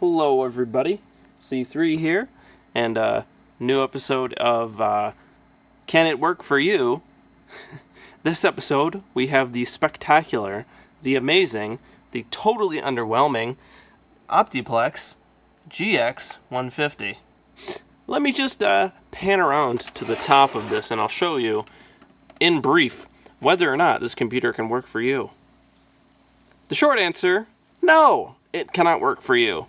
Hello everybody, C3 here, and a new episode of Can It Work For You? This episode, we have the spectacular, the amazing, the totally underwhelming Optiplex GX150. Let me just pan around to the top of this and I'll show you, in brief, whether or not this computer can work for you. The short answer, no, it cannot work for you.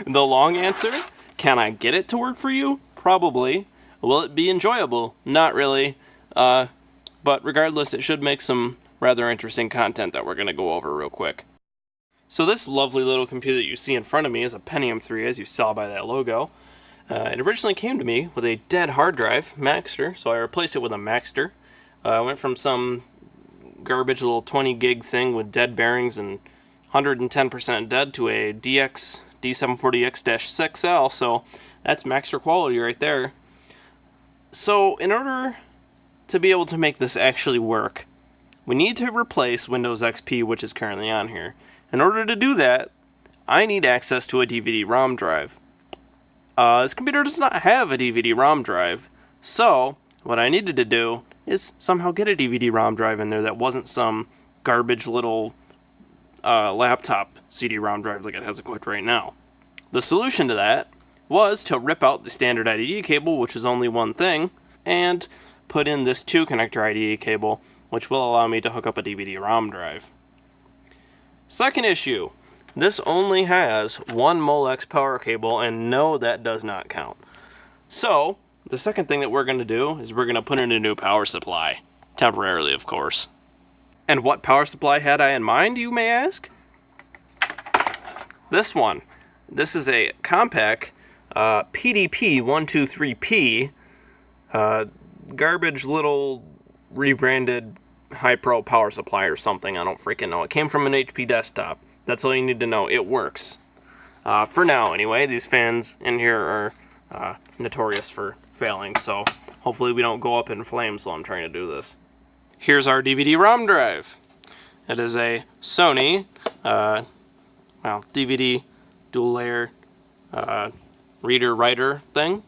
The long answer, can I get it to work for you? Probably. Will it be enjoyable? Not really. But regardless, it should make some rather interesting content that we're going to go over real quick. So this lovely little computer that you see in front of me is a Pentium 3, as you saw by that logo. It originally came to me with a dead hard drive, Maxter, so I replaced it with a Maxter. I went from some garbage little 20 gig thing with dead bearings and 110% dead to a D740X-6L, so that's Maxter quality right there. So in order to be able to make this actually work, we need to replace Windows XP, which is currently on here. In order to do that, I need access to a DVD-ROM drive. This computer does not have a DVD-ROM drive, so what I needed to do is somehow get a DVD-ROM drive in there that wasn't some garbage little laptop CD-ROM drive like it has equipped right now. The solution to that was to rip out the standard IDE cable, which is only one thing, and put in this 2-connector IDE cable, which will allow me to hook up a DVD-ROM drive. Second issue, this only has one Molex power cable, and no, that does not count. So, the second thing that we're going to do is we're going to put in a new power supply. Temporarily, of course. And what power supply had I in mind, you may ask? This one. This is a Compaq PDP-123P garbage little rebranded high-pro power supply or something. I don't freaking know. It came from an HP desktop. That's all you need to know. It works. For now, anyway. These fans in here are notorious for failing, so hopefully we don't go up in flames while I'm trying to do this. Here's our DVD-ROM drive. It is a Sony, DVD dual-layer reader-writer thing.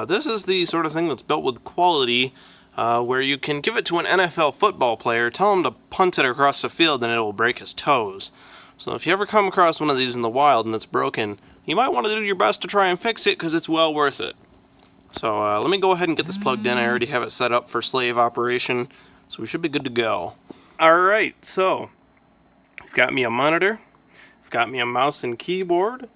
This is the sort of thing that's built with quality, where you can give it to an NFL football player, tell him to punt it across the field, and it will break his toes. So if you ever come across one of these in the wild and it's broken, you might want to do your best to try and fix it, because it's well worth it. So let me go ahead and get this plugged in. I already have it set up for slave operation, so we should be good to go. Alright, so I've got me a monitor, I've got me a mouse and keyboard,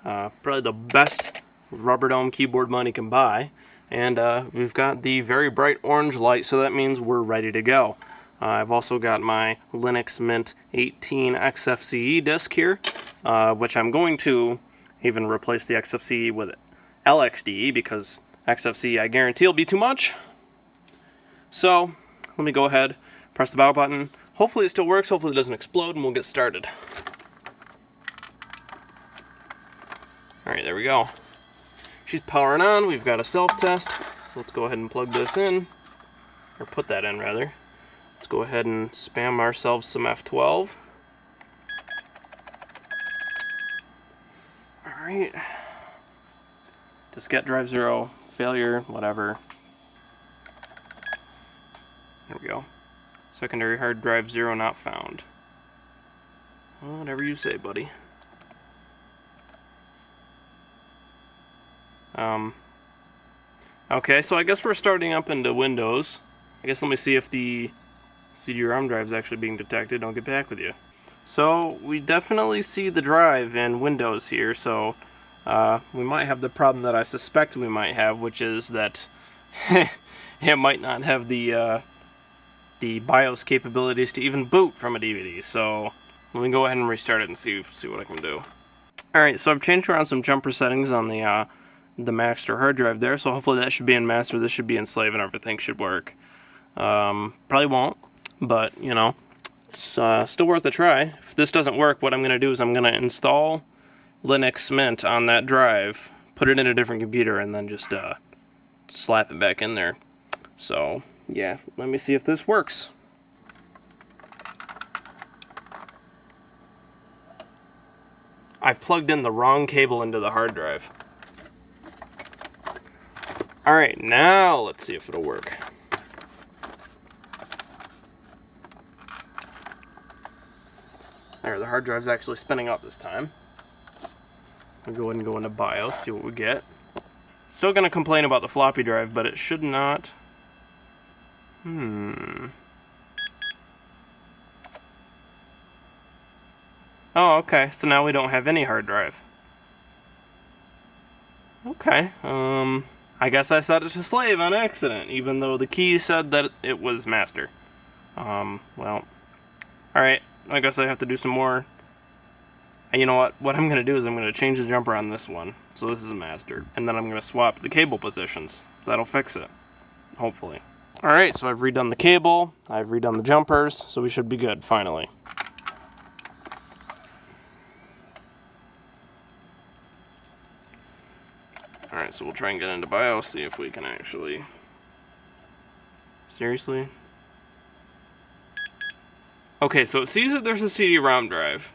probably the best rubber dome keyboard money can buy, and we've got the very bright orange light, so that means we're ready to go. I've also got my Linux Mint 18 XFCE disk here, which I'm going to even replace the XFCE with LXDE, because XFCE I guarantee will be too much. So let me go ahead, press the power button. Hopefully it still works, hopefully it doesn't explode, and we'll get started. Alright, there we go. She's powering on. We've got a self-test, so let's go ahead and plug this in, or put that in rather. Let's go ahead and spam ourselves some F12. Alright. Diskette drive 0, failure, whatever. There we go. Secondary hard drive 0 not found. Well, whatever you say, buddy. Okay, so I guess we're starting up into Windows. I guess let me see if the CD-ROM drive is actually being detected. I'll get back with you. So we definitely see the drive in Windows here, so we might have the problem that I suspect we might have, which is that it might not have the BIOS capabilities to even boot from a DVD. So let me go ahead and restart it and see what I can do. Alright, so I've changed around some jumper settings on the Maxter hard drive there, so hopefully that should be in master, this should be in slave, and everything should work. Probably won't, but, you know, it's still worth a try. If this doesn't work, what I'm going to do is I'm going to install Linux Mint on that drive, put it in a different computer, and then just slap it back in there. So, yeah, let me see if this works. I've plugged in the wrong cable into the hard drive. Alright, now let's see if it'll work. There, the hard drive's actually spinning up this time. We'll go ahead and go into BIOS, see what we get. Still gonna complain about the floppy drive, but it should not. Oh, okay, so now we don't have any hard drive. Okay, I guess I set it to slave on accident, even though the key said that it was master. Well, alright, I guess I have to do some more. And you know what I'm going to do is I'm going to change the jumper on this one, so this is a master, and then I'm going to swap the cable positions. That'll fix it, hopefully. Alright, so I've redone the cable, I've redone the jumpers, so we should be good, finally. Alright, so we'll try and get into BIOS, see if we can actually... Seriously? Okay, so it sees that there's a CD-ROM drive,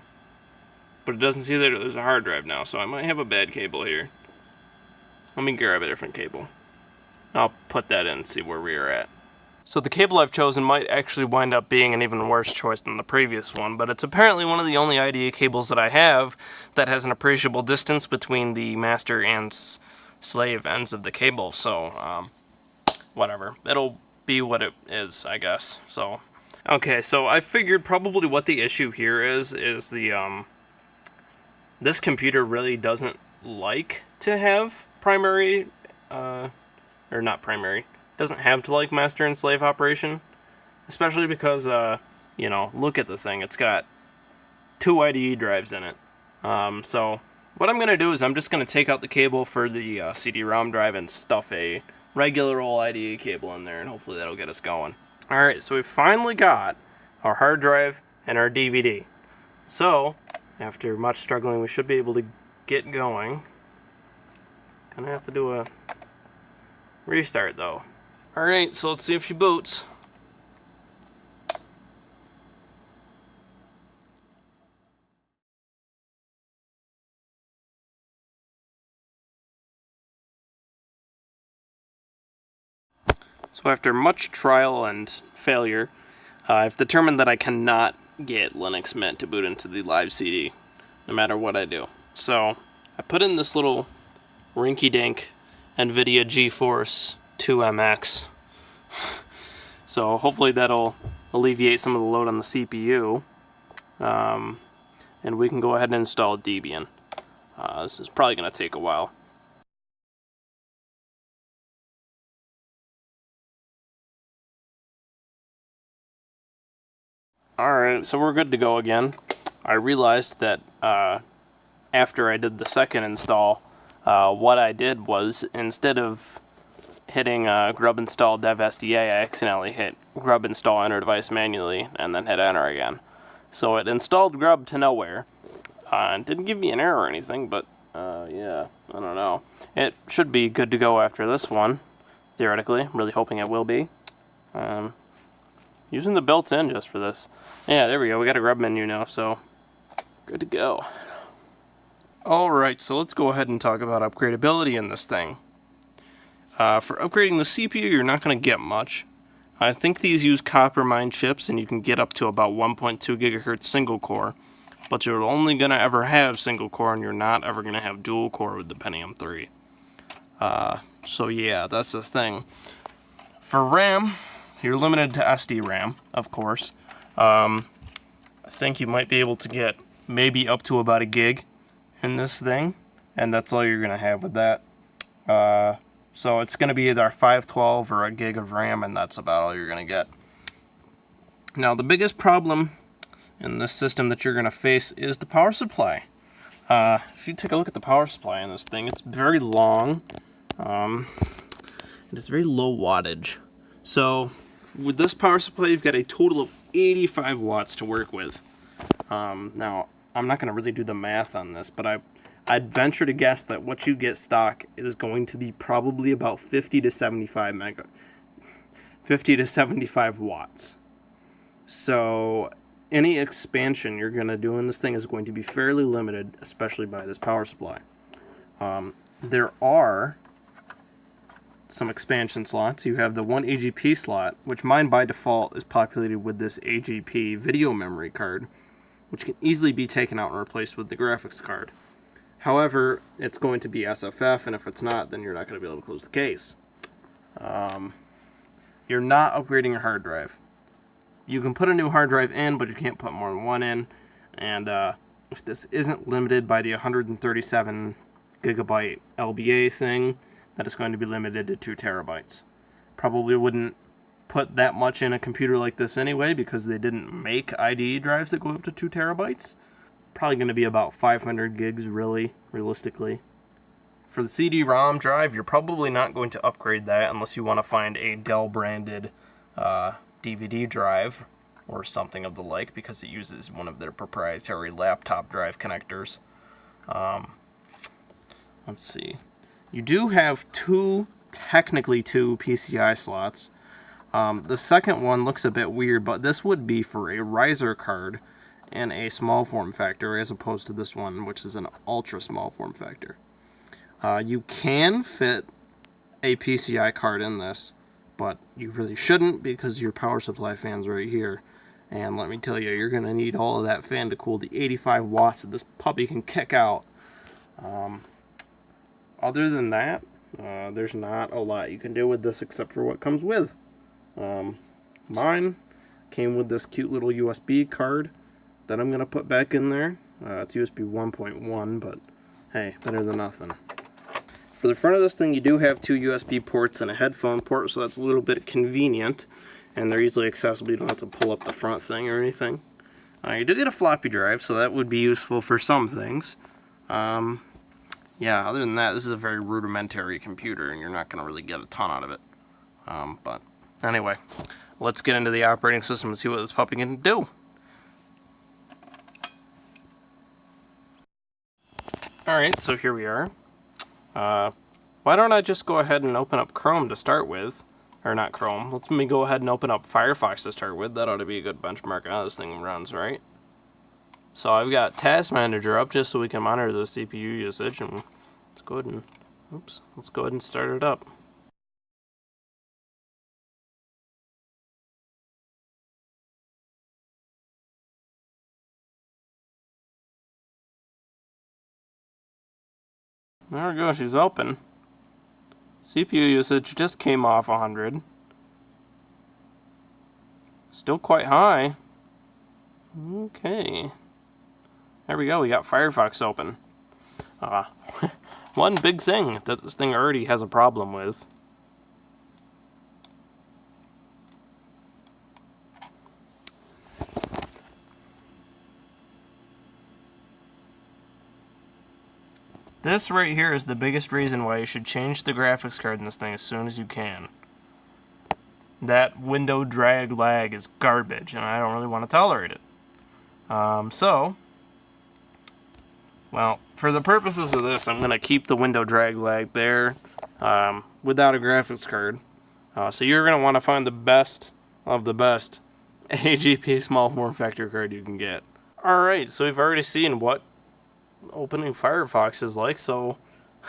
but it doesn't see that there's a hard drive now, so I might have a bad cable here. Let me grab a different cable. I'll put that in and see where we are at. So the cable I've chosen might actually wind up being an even worse choice than the previous one, but it's apparently one of the only IDE cables that I have that has an appreciable distance between the master and slave ends of the cable, so whatever. It'll be what it is, I guess. So okay, so I figured probably what the issue here is the this computer really doesn't like to have primary or not primary, doesn't have to like master and slave operation, especially because you know, look at the thing, it's got 2 IDE drives in it. So what I'm going to do is I'm just going to take out the cable for the CD-ROM drive and stuff a regular old IDE cable in there, and hopefully that'll get us going. Alright, so we finally got our hard drive and our DVD. So, after much struggling, we should be able to get going. Gonna have to do a restart though. Alright, so let's see if she boots. So after much trial and failure, I've determined that I cannot get Linux Mint to boot into the live CD, no matter what I do. So I put in this little rinky-dink NVIDIA GeForce 2MX. So hopefully that'll alleviate some of the load on the CPU. And we can go ahead and install Debian. This is probably going to take a while. Alright, so we're good to go again. I realized that after I did the second install, what I did was, instead of hitting grub install dev SDA, I accidentally hit grub install enter device manually and then hit enter again. So it installed grub to nowhere. It didn't give me an error or anything, but yeah, I don't know. It should be good to go after this one, theoretically. I'm really hoping it will be. Using the built-in just for this. Yeah, there we go. We got a grub menu now, so good to go. Alright, so let's go ahead and talk about upgradability in this thing. For upgrading the CPU, you're not going to get much. I think these use copper mine chips, and you can get up to about 1.2 gigahertz single core. But you're only going to ever have single core, and you're not ever going to have dual core with the Pentium 3. So yeah, that's the thing. For RAM, you're limited to SD RAM, of course. I think you might be able to get maybe up to about 1 gig in this thing, and that's all you're going to have with that. So it's going to be either 512 or 1 gig of RAM, and that's about all you're going to get. Now, the biggest problem in this system that you're going to face is the power supply. If you take a look at the power supply in this thing, it's very long. It's very low wattage. So with this power supply, you've got a total of 85 watts to work with. Now, I'm not going to really do the math on this, but I'd venture to guess that what you get stock is going to be probably about 50 to 75 watts. So any expansion you're going to do in this thing is going to be fairly limited, especially by this power supply. There are some expansion slots. You have the one AGP slot, which mine by default is populated with this AGP video memory card, which can easily be taken out and replaced with the graphics card. However, it's going to be SFF, and if it's not, then you're not going to be able to close the case. You're not upgrading your hard drive. You can put a new hard drive in, but you can't put more than one in. And if this isn't limited by the 137 gigabyte LBA thing, that is going to be limited to 2 terabytes. Probably wouldn't put that much in a computer like this anyway, because they didn't make IDE drives that go up to 2 terabytes. Probably going to be about 500 gigs, realistically. For the CD-ROM drive, you're probably not going to upgrade that unless you want to find a Dell-branded DVD drive or something of the like, because it uses one of their proprietary laptop drive connectors. Let's see. You do have technically two PCI slots. The second one looks a bit weird, but this would be for a riser card and a small form factor, as opposed to this one, which is an ultra small form factor. You can fit a PCI card in this, but you really shouldn't, because your power supply fan's right here. And let me tell you, you're going to need all of that fan to cool the 85 watts that this puppy can kick out. Other than that, there's not a lot you can do with this except for what comes with. Mine came with this cute little USB card that I'm going to put back in there. It's USB 1.1, but hey, better than nothing. For the front of this thing, you do have 2 USB ports and a headphone port, so that's a little bit convenient, and they're easily accessible. You don't have to pull up the front thing or anything. You do get a floppy drive, so that would be useful for some things. Yeah, other than that, this is a very rudimentary computer, and you're not going to really get a ton out of it. But anyway, let's get into the operating system and see what this puppy can do. Alright, so here we are. Why don't I just go ahead and open up Chrome to start with. Or not Chrome. Let me go ahead and open up Firefox to start with. That ought to be a good benchmark on how this thing runs, right? So I've got Task Manager up just so we can monitor the CPU usage, and let's go ahead and start it up. There we go, she's open. CPU usage just came off 100. Still quite high. Okay. There we go, we got Firefox open. One big thing that this thing already has a problem with. This right here is the biggest reason why you should change the graphics card in this thing as soon as you can. That window drag lag is garbage, and I don't really want to tolerate it. Well, for the purposes of this, I'm going to keep the window drag lag there without a graphics card. So you're going to want to find the best of the best AGP small form factor card you can get. Alright, so we've already seen what opening Firefox is like, so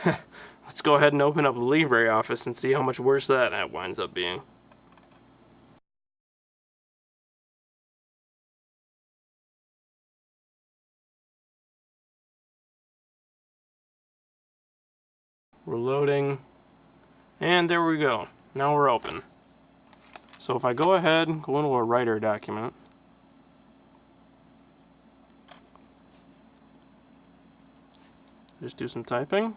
let's go ahead and open up the LibreOffice and see how much worse that winds up being. We're loading, and there we go. Now we're open. So if I go ahead and go into a writer document, just do some typing.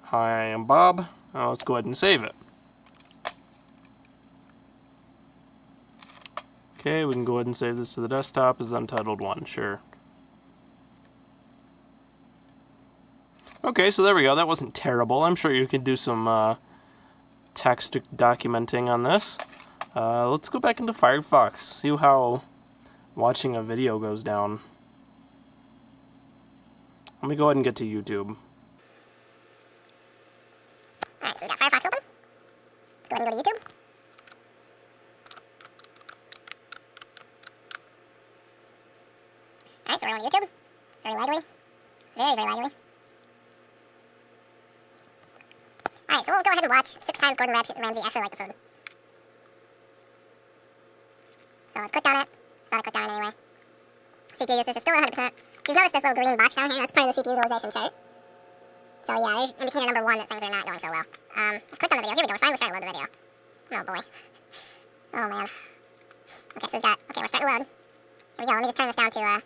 Hi, I am Bob. Now let's go ahead and save it. Okay, we can go ahead and save this to the desktop as Untitled 1, sure. Okay, so there we go. That wasn't terrible. I'm sure you can do some text documenting on this. Let's go back into Firefox, see how watching a video goes down. Let me go ahead and get to YouTube. Alright, so we got Firefox open. Let's go ahead and go to YouTube. Alright, so we're on YouTube. Very laggily. Very, very laggily. Alright, so we'll go ahead and watch 6 times Gordon Ramsay actually liked the food. So I clicked on it. Thought I clicked on it anyway. CPU usage is still 100%. You've noticed this little green box down here? That's part of the CPU utilization chart. So yeah, there's indicator number 1 that things are not going so well. I clicked on the video. Here we go. We're finally starting to load the video. Oh boy. Oh man. Okay, so we've got, okay, we're starting to load. Here we go. Let me just turn this down to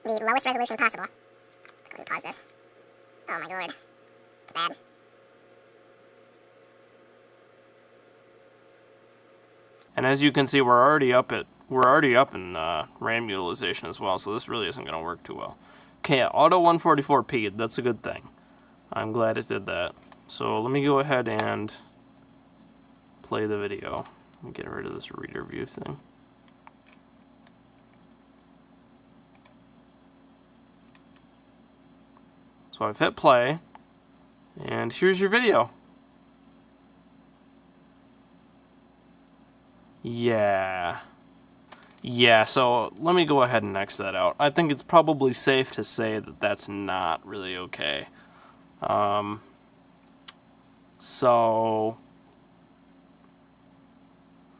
the lowest resolution possible. Let's go ahead and pause this. Oh my lord. It's bad. And as you can see, we're already up in RAM utilization as well, so this really isn't going to work too well. Okay, auto 144p, that's a good thing. I'm glad it did that. So let me go ahead and play the video. Let me get rid of this reader view thing. So I've hit play, and here's your video. Yeah, so let me go ahead and X that out. I think it's probably safe to say that that's not really okay. So...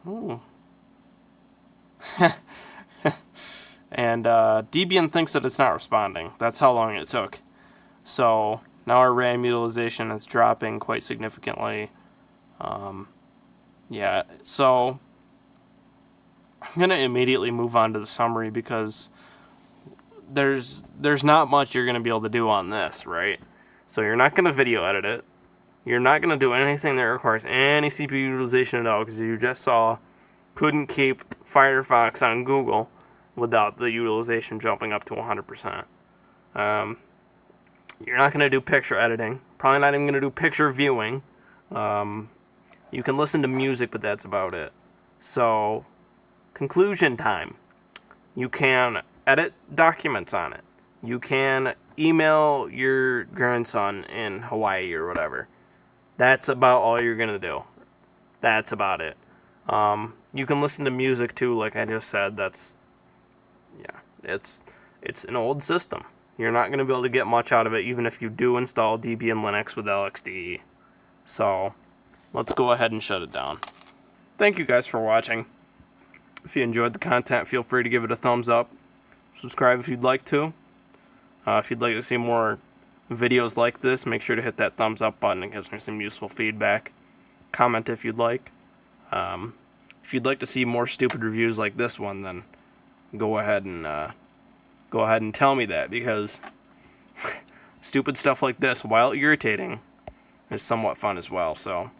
Ooh. And Debian thinks that it's not responding. That's how long it took. So now our RAM utilization is dropping quite significantly. Yeah, so I'm going to immediately move on to the summary because there's not much you're going to be able to do on this, right? So you're not going to video edit it. You're not going to do anything that requires any CPU utilization at all because you just saw couldn't keep Firefox on Google without the utilization jumping up to 100%. You're not going to do picture editing. Probably not even going to do picture viewing. You can listen to music, but that's about it. So, conclusion time. You can edit documents on it. You can email your grandson in Hawaii or whatever. That's about all you're going to do. That's about it. You can listen to music too, like I just said. That's, yeah, it's an old system. You're not going to be able to get much out of it, even if you do install Debian Linux with LXDE. So, let's go ahead and shut it down. Thank you guys for watching. If you enjoyed the content, feel free to give it a thumbs up. Subscribe if you'd like to. If you'd like to see more videos like this, make sure to hit that thumbs up button. It gives me some useful feedback. Comment if you'd like. If you'd like to see more stupid reviews like this one, then go ahead and tell me that, because stupid stuff like this, while irritating, is somewhat fun as well. So